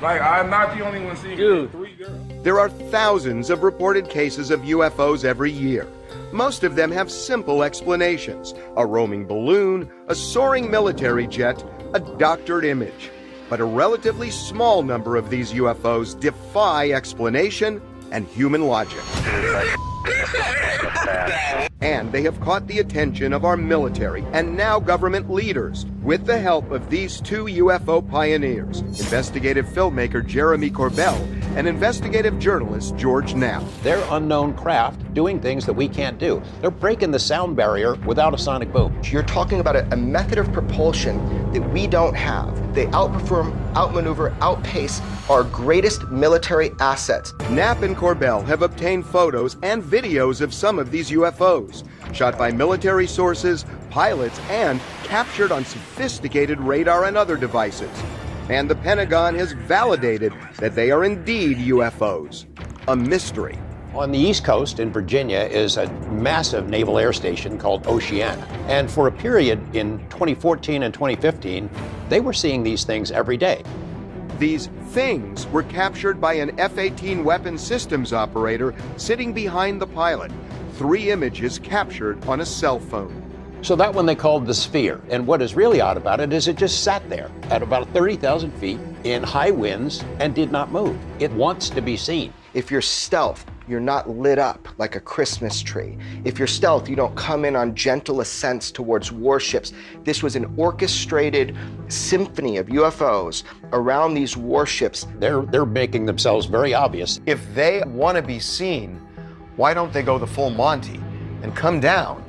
Like, I'm not the only one seeing it. 3 girls. There are thousands of reported cases of UFOs every year. Most of them have simple explanations: a roaming balloon, a soaring military jet, a doctored image. But a relatively small number of these UFOs defy explanation and human logic. And they have caught the attention of our military and now government leaders with the help of these 2 UFO pioneers, investigative filmmaker Jeremy Corbell and investigative journalist George Knapp. They're unknown craft doing things that we can't do. They're breaking the sound barrier without a sonic boom. You're talking about a method of propulsion that we don't have. They outperform, outmaneuver, outpace our greatest military assets. Knapp and Corbell have obtained photos and videos of some of these UFOs, shot by military sources, pilots, and captured on sophisticated radar and other devices. And the Pentagon has validated that they are indeed UFOs. A mystery. On the East Coast in Virginia is a massive naval air station called Oceana. And for a period in 2014 and 2015, they were seeing these things every day. These things were captured by an F-18 weapon systems operator sitting behind the pilot. 3 images captured on a cell phone. So that one they called the Sphere. And what is really odd about it is it just sat there at about 30,000 feet in high winds and did not move. It wants to be seen. If you're stealth, you're not lit up like a Christmas tree. If you're stealth, you don't come in on gentle ascents towards warships. This was an orchestrated symphony of UFOs around these warships. They're making themselves very obvious. If they want to be seen, why don't they go the full Monty and come down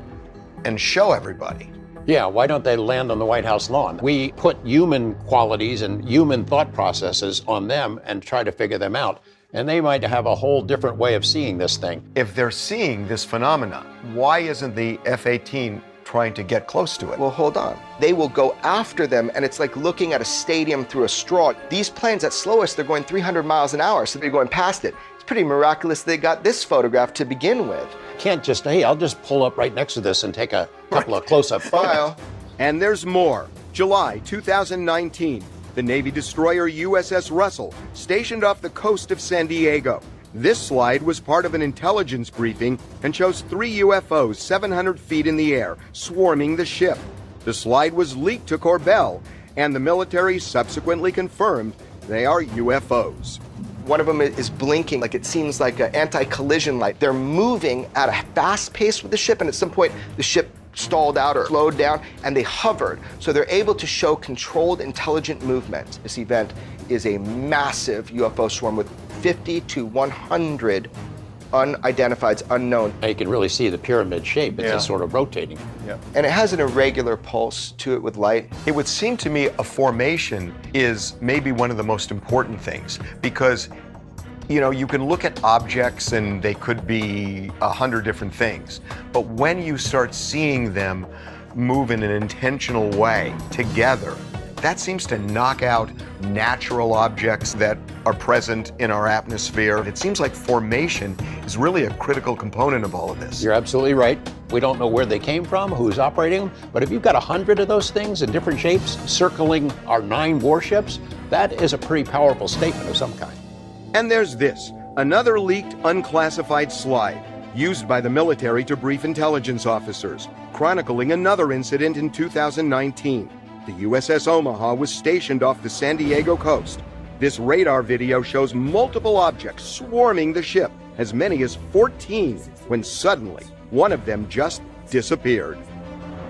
and show everybody? Yeah, why don't they land on the White House lawn? We put human qualities and human thought processes on them and try to figure them out. And they might have a whole different way of seeing this thing. If they're seeing this phenomenon, why isn't the F-18 trying to get close to it? Well, hold on. They will go after them, and it's like looking at a stadium through a straw. These planes at slowest, they're going 300 miles an hour, so they're going past it. It's pretty miraculous they got this photograph to begin with. Can't just, hey, I'll just pull up right next to this and take a couple of close-up photos. And there's more. July 2019. The Navy destroyer USS Russell, stationed off the coast of San Diego. This slide was part of an intelligence briefing and shows 3 UFOs 700 feet in the air, swarming the ship. The slide was leaked to Corbell, and the military subsequently confirmed they are UFOs. One of them is blinking, like it seems like an anti-collision light. They're moving at a fast pace with the ship, and at some point the ship stalled out or slowed down, and they hovered. So they're able to show controlled, intelligent movement. This event is a massive UFO swarm with 50 to 100 unidentifieds, unknown. You can really see the pyramid shape. It's just sort of rotating. Yeah. And it has an irregular pulse to it with light. It would seem to me a formation is maybe one of the most important things, because you know, you can look at objects and they could be 100 different things. But when you start seeing them move in an intentional way together, that seems to knock out natural objects that are present in our atmosphere. It seems like formation is really a critical component of all of this. You're absolutely right. We don't know where they came from, who's operating them, but if you've got 100 of those things in different shapes circling our 9 warships, that is a pretty powerful statement of some kind. And there's this, another leaked unclassified slide used by the military to brief intelligence officers, chronicling another incident in 2019. The USS Omaha was stationed off the San Diego coast. This radar video shows multiple objects swarming the ship, as many as 14, when suddenly one of them just disappeared.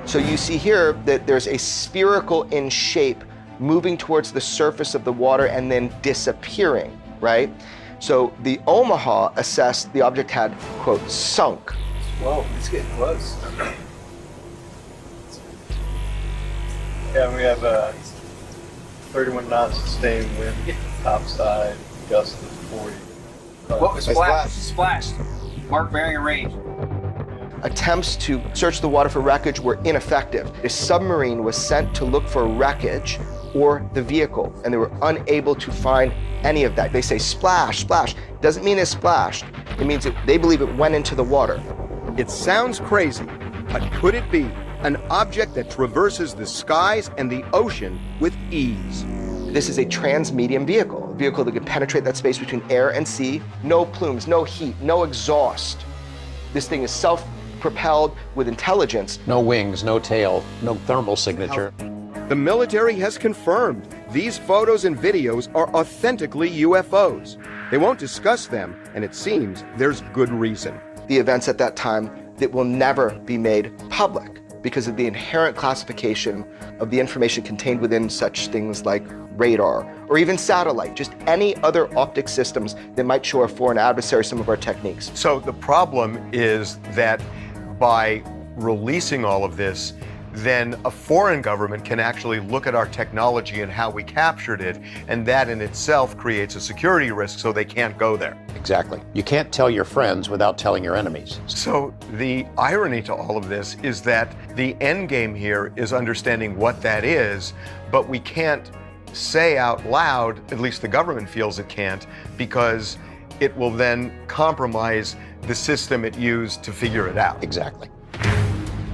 So you see here that there's a spherical in shape moving towards the surface of the water and then disappearing, right? So the Omaha assessed the object had, quote, sunk. Whoa, it's getting close. Yeah, we have 31 knots sustained wind, topside, gust of 40. What was splashed? Mark bearing and range. Attempts to search the water for wreckage were ineffective. A submarine was sent to look for wreckage or the vehicle, and they were unable to find any of that. They say splash, splash. Doesn't mean it splashed. It means they believe it went into the water. It sounds crazy, but could it be an object that traverses the skies and the ocean with ease? This is a transmedium vehicle, a vehicle that can penetrate that space between air and sea. No plumes, no heat, no exhaust. This thing is self-propelled with intelligence. No wings, no tail, no thermal signature. The military has confirmed these photos and videos are authentically UFOs. They won't discuss them, and it seems there's good reason. The events at that time that will never be made public because of the inherent classification of the information contained within such things like radar or even satellite, just any other optic systems that might show a foreign adversary some of our techniques. So the problem is that by releasing all of this, then a foreign government can actually look at our technology and how we captured it, and that in itself creates a security risk, so they can't go there. Exactly. You can't tell your friends without telling your enemies. So the irony to all of this is that the end game here is understanding what that is, but we can't say out loud, at least the government feels it can't, because it will then compromise the system it used to figure it out. Exactly.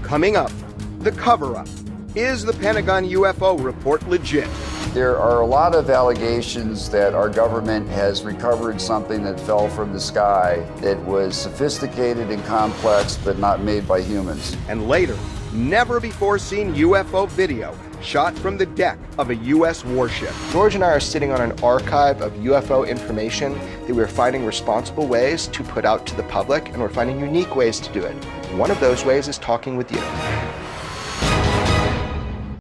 Coming up, the cover-up. Is the Pentagon UFO report legit? There are a lot of allegations that our government has recovered something that fell from the sky that was sophisticated and complex, but not made by humans. And later, never-before-seen UFO video shot from the deck of a U.S. warship. George and I are sitting on an archive of UFO information that we're finding responsible ways to put out to the public, and we're finding unique ways to do it. One of those ways is talking with you.